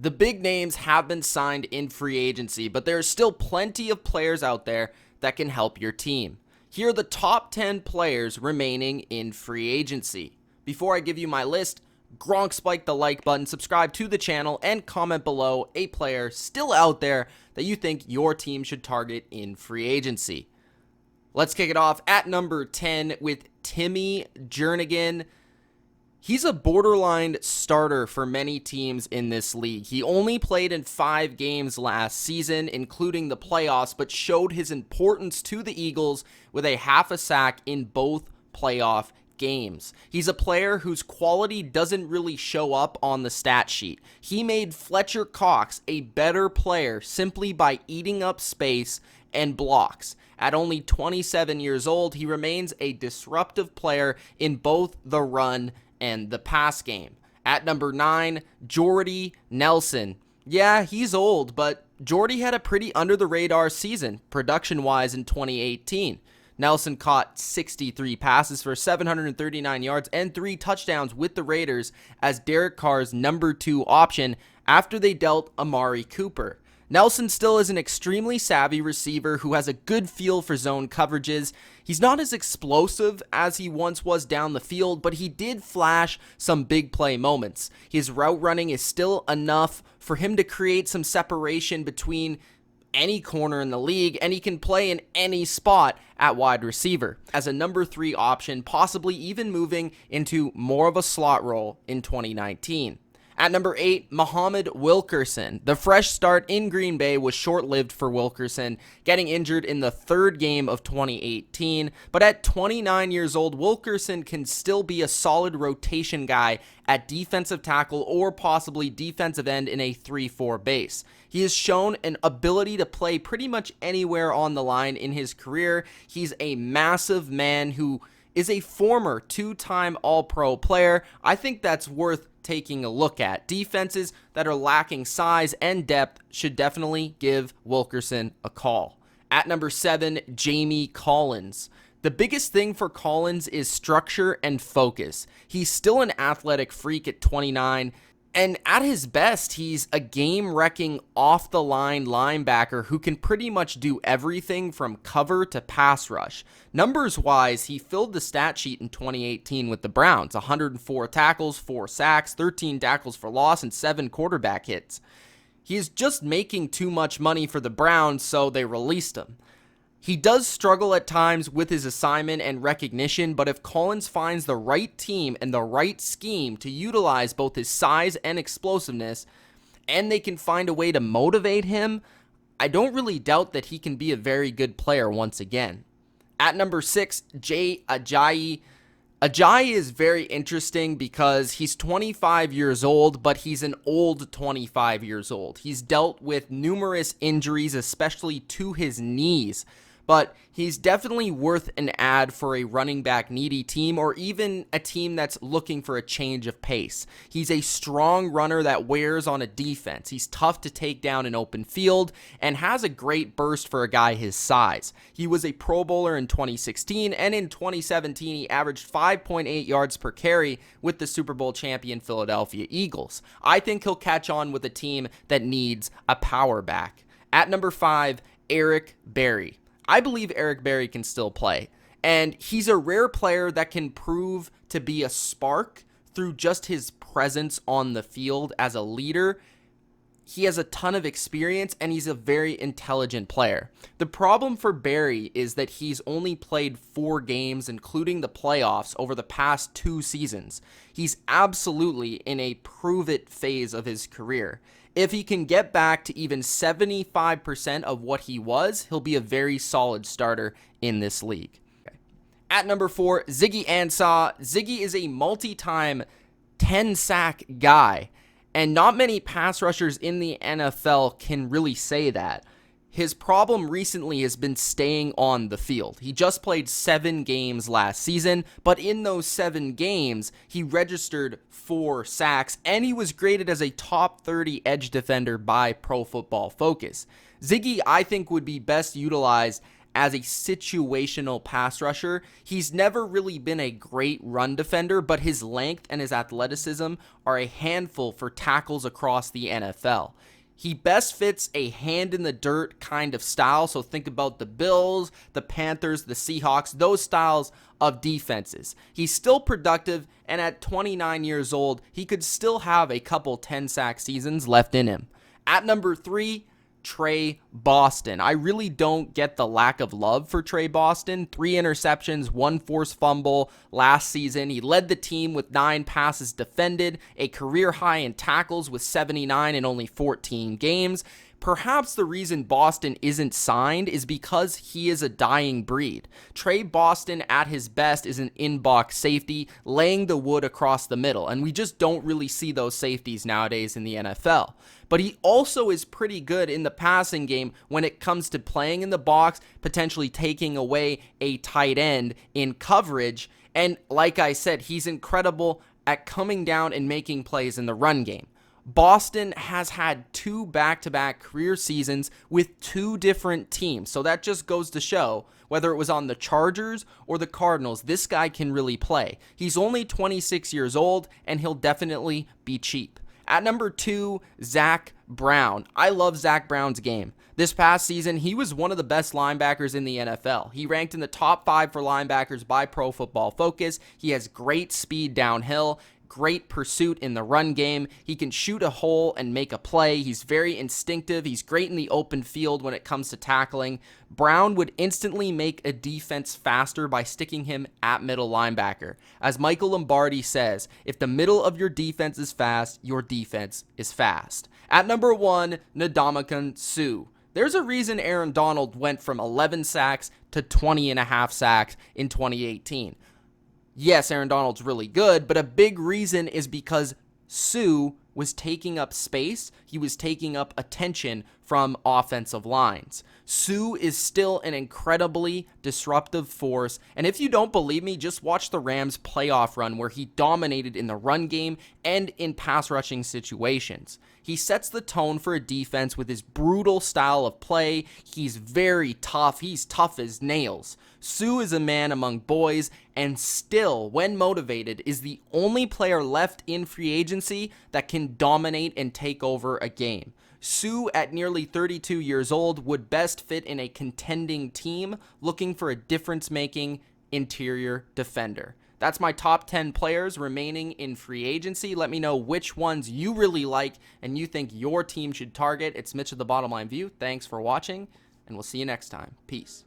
The big names have been signed in free agency, but there are still plenty of players out there that can help your team. Here are the top 10 players remaining in free agency. Before I give you my list, Gronk spike the like button, subscribe to the channel, and comment below a player still out there that you think your team should target in free agency. Let's kick it off at number 10 with Timmy Jernigan. He's a borderline starter for many teams in this league. He only played in 5 games last season, including the playoffs, but showed his importance to the Eagles with a half a sack in both playoff games. He's a player whose quality doesn't really show up on the stat sheet. He made Fletcher Cox a better player simply by eating up space and blocks. At only 27 years old, he remains a disruptive player in both the run and the pass game. At number 9, Jordy Nelson. Yeah, he's old, but Jordy had a pretty under-the-radar season, production-wise, in 2018. Nelson caught 63 passes for 739 yards and 3 touchdowns with the Raiders as Derek Carr's number 2 option after they dealt Amari Cooper. Nelson still is an extremely savvy receiver who has a good feel for zone coverages. He's not as explosive as he once was down the field, but he did flash some big play moments. His route running is still enough for him to create some separation between any corner in the league, and he can play in any spot at wide receiver as a number 3 option, possibly even moving into more of a slot role in 2019. At number 8, Muhammad Wilkerson. The fresh start in Green Bay was short-lived for Wilkerson, getting injured in the 3rd game of 2018. But at 29 years old, Wilkerson can still be a solid rotation guy at defensive tackle or possibly defensive end in a 3-4 base. He has shown an ability to play pretty much anywhere on the line in his career. He's a massive man who is a former 2-time All-Pro player. I think that's worth taking a look at. Defenses that are lacking size and depth should definitely give Wilkerson a call. At number 7, Jamie Collins. The biggest thing for Collins is structure and focus. He's still an athletic freak at 29, and at his best, he's a game-wrecking, off-the-line linebacker who can pretty much do everything from cover to pass rush. Numbers-wise, he filled the stat sheet in 2018 with the Browns. 104 tackles, 4 sacks, 13 tackles for loss, and 7 quarterback hits. He is just making too much money for the Browns, so they released him. He does struggle at times with his assignment and recognition, but if Collins finds the right team and the right scheme to utilize both his size and explosiveness, and they can find a way to motivate him, I don't really doubt that he can be a very good player once again. At number 6, Ajayi. Ajayi is very interesting because he's 25 years old, but he's an old 25 years old. He's dealt with numerous injuries, especially to his knees. But he's definitely worth an ad for a running back needy team or even a team that's looking for a change of pace. He's a strong runner that wears on a defense. He's tough to take down in open field and has a great burst for a guy his size. He was a Pro Bowler in 2016, and in 2017 he averaged 5.8 yards per carry with the Super Bowl champion Philadelphia Eagles. I think he'll catch on with a team that needs a power back. At number 5, Eric Berry. I believe Eric Berry can still play, and he's a rare player that can prove to be a spark through just his presence on the field as a leader. He has a ton of experience, and he's a very intelligent player. The problem for Berry is that he's only played 4 games, including the playoffs, over the past 2 seasons. He's absolutely in a prove-it phase of his career. If he can get back to even 75% of what he was, he'll be a very solid starter in this league. At number 4, Ezekiel Ansah. Ziggy is a multi-time 10-sack guy, and not many pass rushers in the NFL can really say that. His problem recently has been staying on the field. He just played 7 games last season, but in those 7 games, he registered 4 sacks, and he was graded as a top 30 edge defender by Pro Football Focus. Ziggy, I think, would be best utilized as a situational pass rusher. He's never really been a great run defender, but his length and his athleticism are a handful for tackles across the NFL. He best fits a hand-in-the-dirt kind of style, so think about the Bills, the Panthers, the Seahawks, those styles of defenses. He's still productive, and at 29 years old, he could still have a couple 10-sack seasons left in him. At number 3, Tre Boston. I really don't get the lack of love for Tre Boston. 3 interceptions, 1 forced fumble last season. He led the team with 9 passes defended, a career high in tackles with 79 in only 14 games. Perhaps the reason Boston isn't signed is because he is a dying breed. Tre Boston at his best is an in-box safety, laying the wood across the middle, and we just don't really see those safeties nowadays in the NFL. But he also is pretty good in the passing game when it comes to playing in the box, potentially taking away a tight end in coverage, and like I said, he's incredible at coming down and making plays in the run game. Boston has had 2 back-to-back career seasons with 2 different teams, so that just goes to show whether it was on the Chargers or the Cardinals, this guy can really play. He's only 26 years old, and he'll definitely be cheap. At number 2, Zay Brown. I love Zay Brown's game. This past season, he was one of the best linebackers in the NFL. He ranked in the top 5 for linebackers by Pro Football Focus. He has great speed downhill, great pursuit in the run game. He can shoot a hole and make a play. He's very instinctive. He's great in the open field when it comes to tackling. Brown would instantly make a defense faster by sticking him at middle linebacker. As Michael Lombardi says, if the middle of your defense is fast, your defense is fast. At number 1, Ndamukong Suh. There's a reason Aaron Donald went from 11 sacks to 20.5 sacks in 2018. Yes, Aaron Donald's really good, but a big reason is because Suh was taking up space. He was taking up attention from offensive lines. Suh is still an incredibly disruptive force, and if you don't believe me, just watch the Rams playoff run where he dominated in the run game and in pass rushing situations. He sets the tone for a defense with his brutal style of play. He's very tough. He's tough as nails. Suh is a man among boys, and still, when motivated, is the only player left in free agency that can dominate and take over a game. Suh, at nearly 32 years old, would best fit in a contending team looking for a difference-making interior defender. That's my top 10 players remaining in free agency. Let me know which ones you really like and you think your team should target. It's Mitch of the Bottom Line View. Thanks for watching, and we'll see you next time. Peace.